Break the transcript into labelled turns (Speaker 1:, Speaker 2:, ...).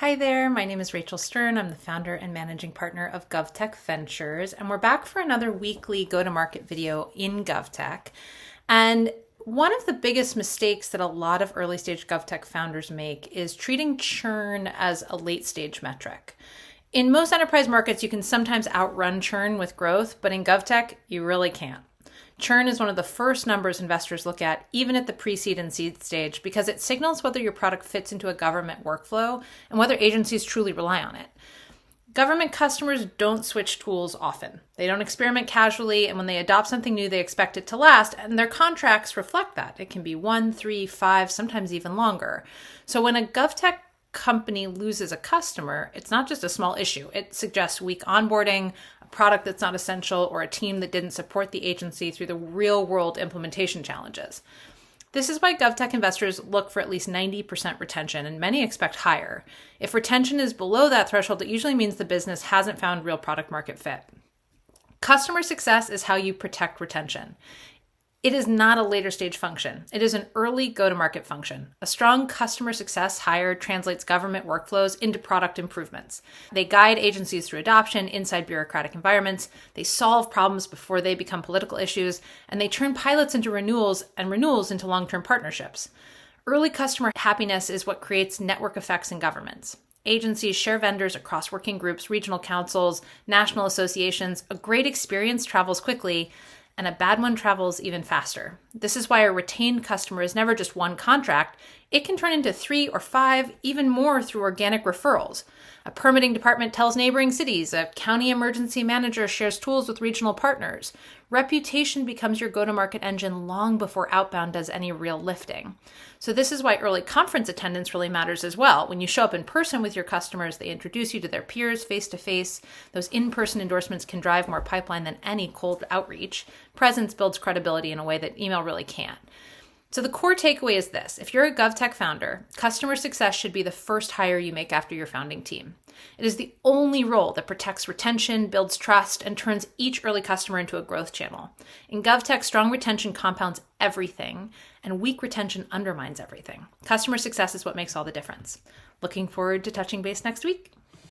Speaker 1: Hi there, my name is Rachel Stern. I'm the founder and managing partner of GovTech Ventures, and we're back for another weekly go-to-market video in GovTech. And one of the biggest mistakes that a lot of early stage GovTech founders make is treating churn as a late stage metric. In most enterprise markets, you can sometimes outrun churn with growth, but in GovTech, you really can't. Churn is one of the first numbers investors look at, even at the pre-seed and seed stage, because it signals whether your product fits into a government workflow and whether agencies truly rely on it. Government customers don't switch tools often. They don't experiment casually, and when they adopt something new, they expect it to last, and their contracts reflect that. It can be 1, 3, 5, sometimes even longer. So when a GovTech company loses a customer, it's not just a small issue. It suggests weak onboarding, a product that's not essential, or a team that didn't support the agency through the real-world implementation challenges. This is why GovTech investors look for at least 90% retention, and many expect higher. If retention is below that threshold, it usually means the business hasn't found real product market fit. Customer success is how you protect retention. It is not a later stage function. It is an early go-to-market function. A strong customer success hire translates government workflows into product improvements. They guide agencies through adoption inside bureaucratic environments. They solve problems before they become political issues, and they turn pilots into renewals and renewals into long-term partnerships. Early customer happiness is what creates network effects in governments. Agencies share vendors across working groups, regional councils, national associations. A great experience travels quickly, and a bad one travels even faster. This is why a retained customer is never just one contract. It can turn into 3 or 5, even more through organic referrals. A permitting department tells neighboring cities. A county emergency manager shares tools with regional partners. Reputation becomes your go-to-market engine long before outbound does any real lifting. So this is why early conference attendance really matters as well. When you show up in person with your customers, they introduce you to their peers face-to-face. Those in-person endorsements can drive more pipeline than any cold outreach. Presence builds credibility in a way that email really can't. So the core takeaway is this. If you're a GovTech founder, customer success should be the first hire you make after your founding team. It is the only role that protects retention, builds trust, and turns each early customer into a growth channel. In GovTech, strong retention compounds everything, and weak retention undermines everything. Customer success is what makes all the difference. Looking forward to touching base next week.